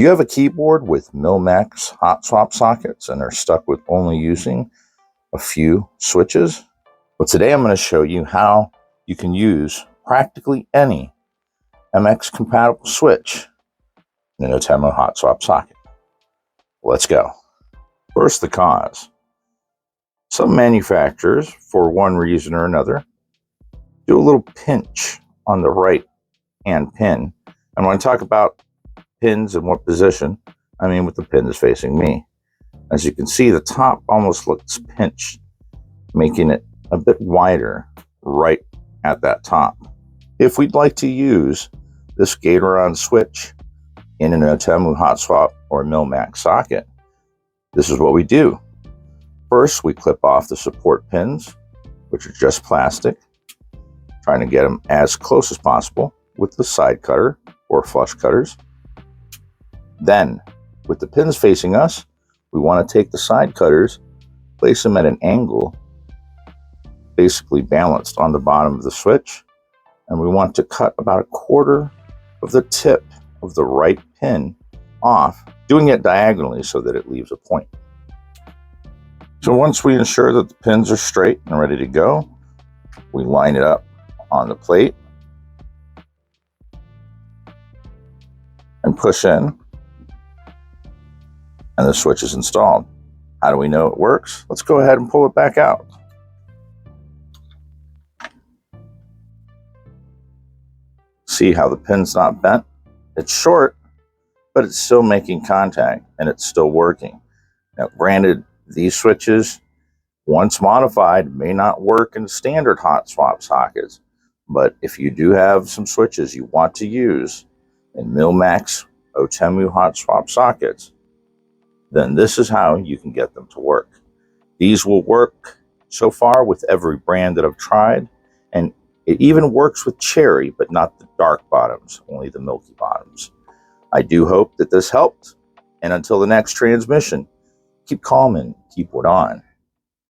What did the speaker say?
Do you have a keyboard with Mill Max hot swap sockets and are stuck with only using a few switches? Well, today I'm going to show you how you can use practically any MX compatible switch in an Outemu hot swap socket. Let's go. First, the cause. Some manufacturers, for one reason or another, do a little pinch on the right hand pin. And when I talk about pins in what position, I mean with the pin is facing me. As you can see, the top almost looks pinched, making it a bit wider right at that top. If we'd like to use this Gatoron switch in an Outemu hot swap or Mill Max socket, this is what we do. First, we clip off the support pins, which are just plastic, trying to get them as close as possible with the side cutter or flush cutters. Then, with the pins facing us, we want to take the side cutters, place them at an angle, basically balanced on the bottom of the switch, and we want to cut about 1/4 of the tip of the right pin off, doing it diagonally so that it leaves a point. So once we ensure that the pins are straight and ready to go, we line it up on the plate and push in, and the switch is installed. How do we know it works? Let's go ahead and pull it back out. See how the pin's not bent? It's short, but it's still making contact and it's still working. Now, granted, these switches, once modified, may not work in standard hot swap sockets, but if you do have some switches you want to use in Mill Max Outemu hot swap sockets, then this is how you can get them to work. These will work so far with every brand that I've tried, and it even works with cherry, but not the dark bottoms, only the milky bottoms. I do hope that this helped, and until the next transmission, keep calm and keyboard on.